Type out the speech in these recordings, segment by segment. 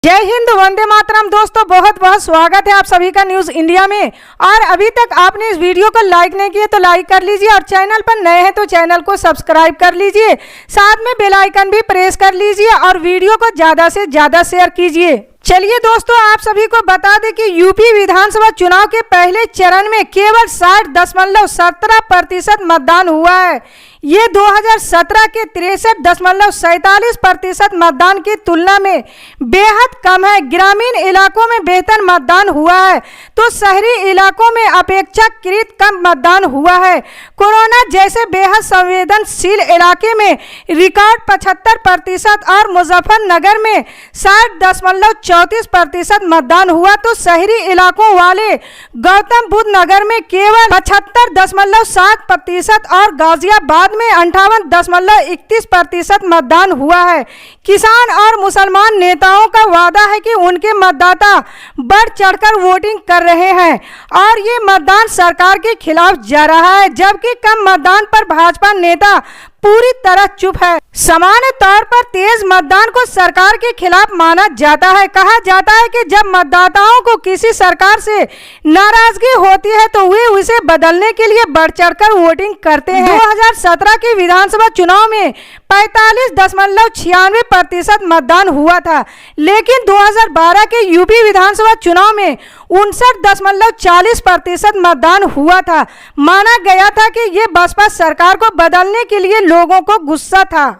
जय हिंद, वंदे मातरम। दोस्तों, बहुत बहुत स्वागत है आप सभी का न्यूज इंडिया में। और अभी तक आपने इस वीडियो को लाइक नहीं किया तो लाइक कर लीजिए, और चैनल पर नए हैं तो चैनल को सब्सक्राइब कर लीजिए, साथ में बेल आइकन भी प्रेस कर लीजिए और वीडियो को ज्यादा से ज्यादा शेयर कीजिए। चलिए दोस्तों, आप सभी को बता दें कि यूपी विधानसभा चुनाव के पहले चरण में केवल 60.17% मतदान हुआ है। ये 2017 के 63.47% मतदान की तुलना में बेहद कम है। ग्रामीण इलाकों में बेहतर मतदान हुआ है तो शहरी इलाकों में अपेक्षाकृत कम मतदान हुआ है। कोरोना जैसे बेहद संवेदनशील इलाके में रिकॉर्ड 75% और मुजफ्फरनगर में 60.34% मतदान हुआ तो शहरी इलाकों वाले गौतम बुद्ध नगर में केवल 75.7% और गाजियाबाद में 58.31% मतदान हुआ है। किसान और मुसलमान नेताओं का वादा है कि उनके मतदाता बढ़ चढ़कर वोटिंग कर रहे हैं और ये मतदान सरकार के खिलाफ जा रहा है, जबकि कम मतदान पर भाजपा नेता पूरी तरह चुप है। सामान्य तौर पर तेज मतदान को सरकार के खिलाफ माना जाता है। कहा जाता है कि जब मतदाताओं को किसी सरकार से नाराजगी होती है तो वे उसे बदलने के लिए बढ़ चढ़कर वोटिंग करते हैं। 2017 के विधानसभा चुनाव में 45.96% मतदान हुआ था, लेकिन 2012 के यूपी विधानसभा चुनाव में 59.40% मतदान हुआ था। माना गया था कि ये बसपा सरकार को बदलने के लिए लोगों को गुस्सा था।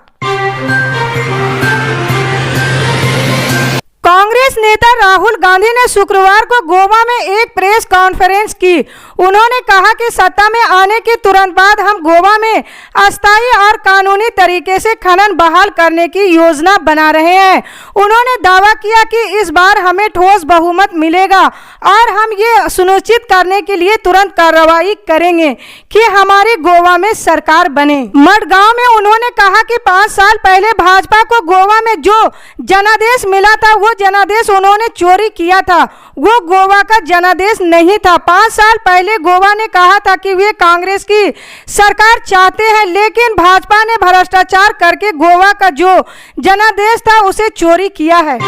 कांग्रेस नेता राहुल गांधी ने शुक्रवार को गोवा में एक प्रेस कॉन्फ्रेंस की। उन्होंने कहा कि सत्ता में आने के तुरंत बाद हम गोवा में अस्थायी और कानूनी तरीके से खनन बहाल करने की योजना बना रहे हैं। उन्होंने दावा किया कि इस बार हमें ठोस बहुमत मिलेगा और हम ये सुनिश्चित करने के लिए तुरंत कार्रवाई करेंगे कि हमारी गोवा में सरकार बने। मडगांव में उन्होंने कहा कि 5 साल पहले भाजपा को गोवा में जो जनादेश मिला था वो जनादेश उन्होंने चोरी किया था, वो गोवा का जनादेश नहीं था। 5 साल पहले गोवा ने कहा था कि वे कांग्रेस की सरकार चाहते हैं, लेकिन भाजपा ने भ्रष्टाचार करके गोवा का जो जनादेश था उसे चोरी किया है।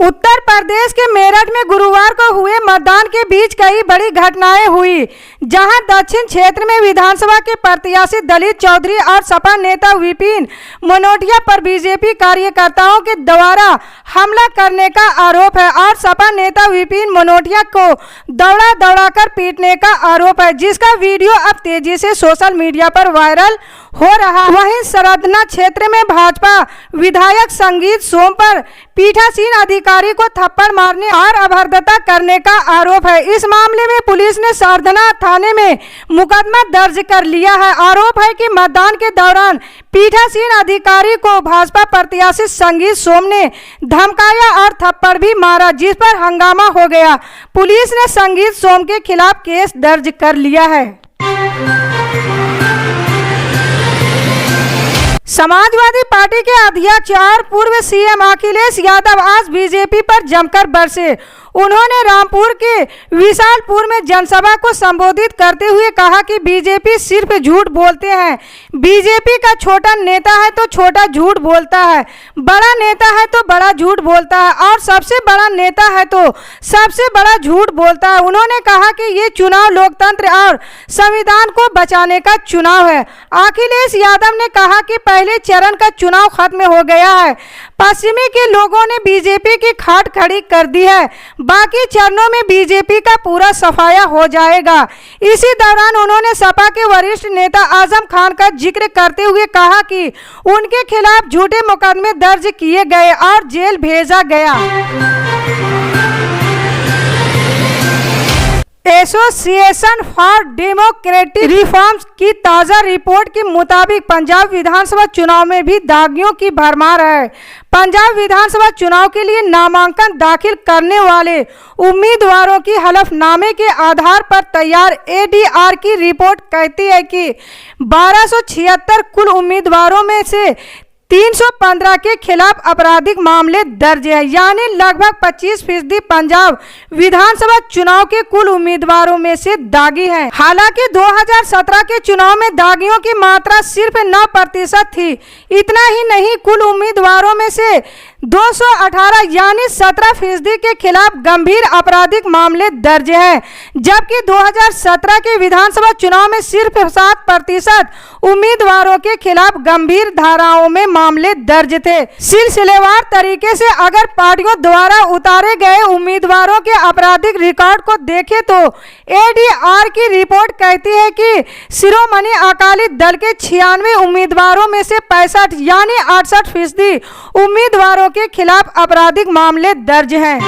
उत्तर प्रदेश के मेरठ में गुरुवार को हुए मतदान के बीच कई बड़ी घटनाएं हुई, जहां दक्षिण क्षेत्र में विधानसभा के प्रत्याशी दलित चौधरी और सपा नेता विपिन मनोटिया पर बीजेपी कार्यकर्ताओं के द्वारा हमला करने का आरोप है और सपा नेता विपिन मनोटिया को दौड़ा दौड़ाकर पीटने का आरोप है, जिसका वीडियो अब तेजी से सोशल मीडिया पर वायरल हो रहा है। वहीं सरदना क्षेत्र में भाजपा विधायक संगीत सोम पर पीठासीन अधिकारी को थप्पड़ मारने और अभद्रता करने का आरोप है। इस मामले में पुलिस ने सरदना थाने में मुकदमा दर्ज कर लिया है। आरोप है कि मतदान के दौरान पीठासीन अधिकारी को भाजपा प्रत्याशी संगीत सोम ने धमकाया और थप्पड़ भी मारा, जिस पर हंगामा हो गया। पुलिस ने संगीत सोम के खिलाफ केस दर्ज कर लिया है। समाजवादी पार्टी के अध्यक्ष और पूर्व सीएम अखिलेश यादव आज बीजेपी पर जमकर बरसे। उन्होंने रामपुर के विशालपुर में जनसभा को संबोधित करते हुए कहा कि बीजेपी सिर्फ झूठ बोलते हैं। बीजेपी का छोटा नेता है तो छोटा झूठ बोलता है, बड़ा नेता है तो बड़ा झूठ बोलता है और सबसे बड़ा नेता है तो सबसे बड़ा झूठ बोलता है। उन्होंने कहा कि ये चुनाव लोकतंत्र और संविधान को बचाने का चुनाव है। अखिलेश यादव ने कहा कि पहले चरण का चुनाव खत्म हो गया है, पश्चिमी के लोगों ने बीजेपी की खाट खड़ी कर दी है, बाकी चरणों में बीजेपी का पूरा सफाया हो जाएगा। इसी दौरान उन्होंने सपा के वरिष्ठ नेता आजम खान का जिक्र करते हुए कहा कि उनके खिलाफ झूठे मुकदमे दर्ज किए गए और जेल भेजा गया। एसोसिएशन फॉर डेमोक्रेटिक रिफॉर्म्स की ताज़ा रिपोर्ट के मुताबिक पंजाब विधानसभा चुनाव में भी दागियों की भरमार है। पंजाब विधानसभा चुनाव के लिए नामांकन दाखिल करने वाले उम्मीदवारों की हलफनामे के आधार पर तैयार एडीआर की रिपोर्ट कहती है कि 1276 कुल उम्मीदवारों में से 315 के खिलाफ आपराधिक मामले दर्ज है, यानी लगभग 25% पंजाब विधानसभा चुनाव के कुल उम्मीदवारों में से दागी है। हालांकि 2017 के चुनाव में दागियों की मात्रा सिर्फ 9% थी। इतना ही नहीं, कुल उम्मीदवारों में से 218 यानी 17% के खिलाफ गंभीर आपराधिक मामले दर्ज है, जबकि 2017 के विधानसभा चुनाव में सिर्फ 7% उम्मीदवारों के खिलाफ गंभीर धाराओं में मामले दर्ज थे। सिलसिलेवार तरीके से अगर पार्टियों द्वारा उतारे गए उम्मीदवारों के आपराधिक रिकॉर्ड को देखें तो एडीआर की रिपोर्ट कहती है कि शिरोमणि अकाली दल के 96 उम्मीदवारों में से 65 यानी 68% उम्मीदवारों के खिलाफ आपराधिक मामले दर्ज हैं।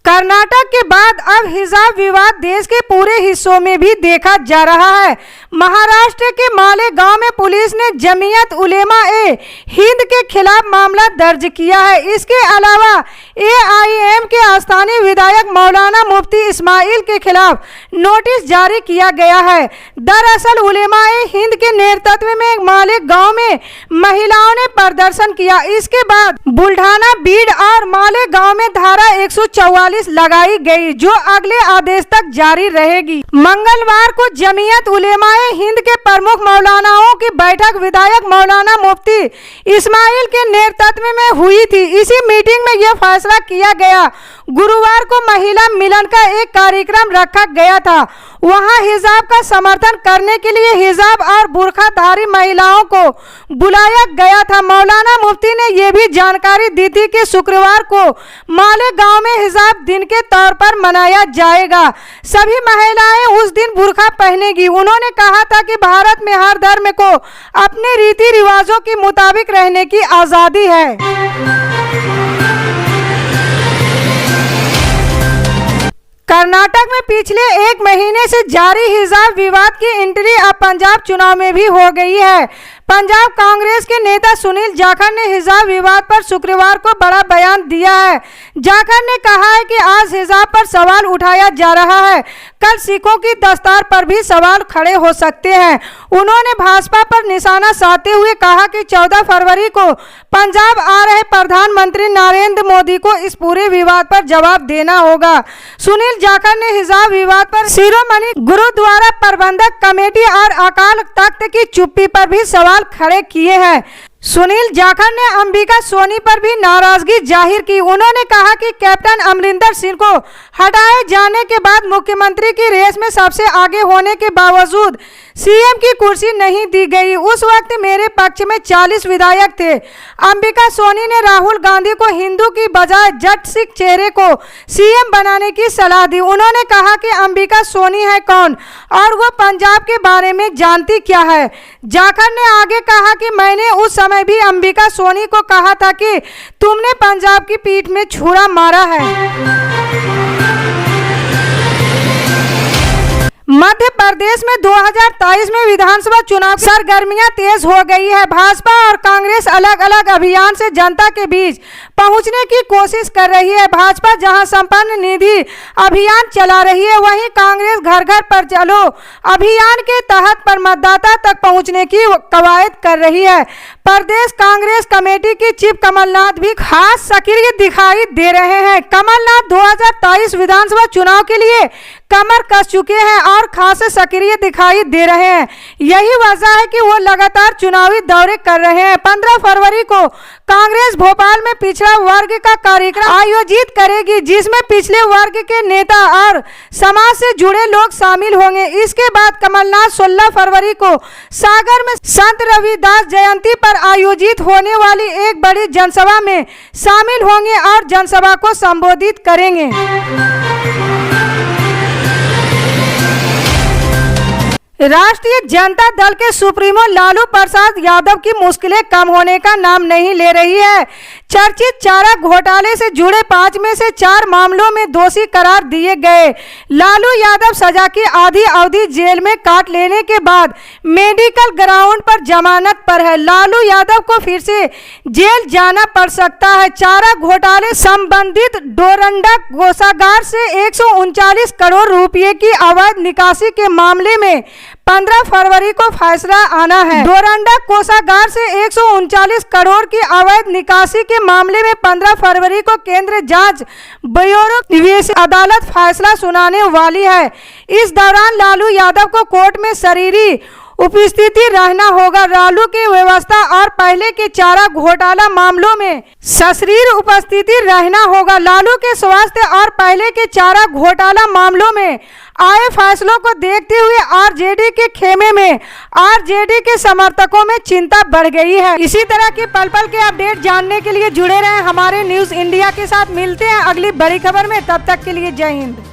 कर्नाटक के बाद अब हिजाब विवाद देश के पूरे हिस्सों में भी देखा जा रहा है। महाराष्ट्र के मालेगांव में पुलिस ने जमीयत उलेमा ए हिंद के खिलाफ मामला दर्ज किया है। इसके अलावा एआईएम के स्थानीय विधायक मौलाना मुफ्ती इस्माइल के खिलाफ नोटिस जारी किया गया है। दरअसल उलेमा ए हिंद के नेतृत्व में मालेगांव में महिलाओं ने प्रदर्शन किया। इसके बाद बुल्ढाना, बीड और मालेगांव में धारा 144 लगाई गई, जो अगले आदेश तक जारी रहेगी। मंगलवार को जमीयत उलेमा ए हिंद के प्रमुख मौलानाओं की बैठक विधायक मौलाना मुफ्ती इस्माइल के नेतृत्व में हुई थी। इसी मीटिंग में यह फैसला किया गया। गुरुवार को महिला मिलन का एक कार्यक्रम रखा गया था। वहां हिजाब का समर्थन करने के लिए हिजाब और बुर्खाधारी महिलाओं को बुलाया गया था। मौलाना मुफ्ती ने यह भी जानकारी दी थी कि शुक्रवार को मालेगांव में हिजाब दिन के तौर पर मनाया जाएगा। सभी महिलाएं उस दिन बुर्खा पहनेगी। उन्होंने कहा था कि भारत में हर धर्म को अपने रीति रिवाजों के मुताबिक रहने की आजादी है। कर्नाटक में पिछले 1 महीने से जारी हिजाब विवाद की एंट्री अब पंजाब चुनाव में भी हो गई है। पंजाब कांग्रेस के नेता सुनील जाखड़ ने हिजाब विवाद पर शुक्रवार को बड़ा बयान दिया है। जाखड़ ने कहा है कि आज हिजाब पर सवाल उठाया जा रहा है, कल सिखों की दस्तार पर भी सवाल खड़े हो सकते हैं। उन्होंने भाजपा पर निशाना साधते हुए कहा कि 14 फरवरी को पंजाब आ रहे प्रधानमंत्री नरेंद्र मोदी को इस पूरे विवाद पर जवाब देना होगा। सुनील जाखड़ ने हिजाब विवाद पर शिरोमणि गुरुद्वारा प्रबंधक कमेटी और अकाल तख्त की चुप्पी पर भी सवाल खड़े किए हैं। सुनील जाखड़ ने अंबिका सोनी पर भी नाराजगी जाहिर की। उन्होंने कहा कि कैप्टन अमरिंदर सिंह को हटाए जाने के बाद मुख्यमंत्री की रेस में सबसे आगे होने के बावजूद सीएम की कुर्सी नहीं दी गई। उस वक्त मेरे पक्ष में 40 विधायक थे। अंबिका सोनी ने राहुल गांधी को हिंदू की बजाय जट सिख चेहरे को सीएम बनाने की सलाह दी। उन्होंने कहा कि अंबिका सोनी है कौन और वो पंजाब के बारे में जानती क्या है। जाखड़ ने आगे कहा कि मैंने उस समय भी अंबिका सोनी को कहा था कि तुमने पंजाब की पीठ में छुरा मारा है। मध्य प्रदेश में 2023 में विधानसभा चुनाव की सरगर्मियां तेज हो गई है। भाजपा और कांग्रेस अलग अलग अभियान से जनता के बीच पहुंचने की कोशिश कर रही है। भाजपा जहां संपन्न निधि अभियान चला रही है, वहीं कांग्रेस घर घर पर चलो अभियान के तहत पर मतदाता तक पहुंचने की कवायद कर रही है। प्रदेश कांग्रेस कमेटी की चीफ कमलनाथ भी खास सक्रिय दिखाई दे रहे हैं। कमलनाथ 2023 विधानसभा चुनाव के लिए कमर कस चुके हैं और खास सक्रिय दिखाई दे रहे हैं। यही वजह है कि वो लगातार चुनावी दौरे कर रहे हैं। 15 फरवरी को कांग्रेस भोपाल में पिछड़ा वर्ग का कार्यक्रम आयोजित करेगी, जिसमें पिछले वर्ग के नेता और समाज से जुड़े लोग शामिल होंगे। इसके बाद कमलनाथ 16 फरवरी को सागर में संत रविदास जयंती पर आयोजित होने वाली एक बड़ी जनसभा में शामिल होंगे और जनसभा को संबोधित करेंगे। राष्ट्रीय जनता दल के सुप्रीमो लालू प्रसाद यादव की मुश्किलें कम होने का नाम नहीं ले रही है। चर्चित चारा घोटाले से जुड़े 5 में से 4 मामलों में दोषी करार दिए गए। लालू यादव सजा की आधी अवधि जेल में काट लेने के बाद मेडिकल ग्राउंड पर जमानत पर है। लालू यादव को फिर से जेल जाना पड़ सकता है। चारा घोटाले संबंधित डोरंडा कोषागार से 139 करोड़ रुपए की अवैध निकासी के मामले में 15 फरवरी को फैसला आना है। डोरंडा कोषागार से 139 करोड़ की अवैध निकासी के मामले में 15 फरवरी को केंद्रीय जांच ब्यूरो निवेश अदालत फैसला सुनाने वाली है। इस दौरान लालू यादव को कोर्ट में शरीरी उपस्थिति रहना होगा। लालू की व्यवस्था और पहले के चारा घोटाला मामलों में सशरीर उपस्थिति रहना होगा। लालू के स्वास्थ्य और पहले के चारा घोटाला मामलों में आए फैसलों को देखते हुए आरजेडी के खेमे में आरजेडी के समर्थकों में चिंता बढ़ गई है। इसी तरह के पल पल के अपडेट जानने के लिए जुड़े रहें हमारे न्यूज़ इंडिया के साथ। मिलते हैं अगली बड़ी खबर में, तब तक के लिए जय हिंद।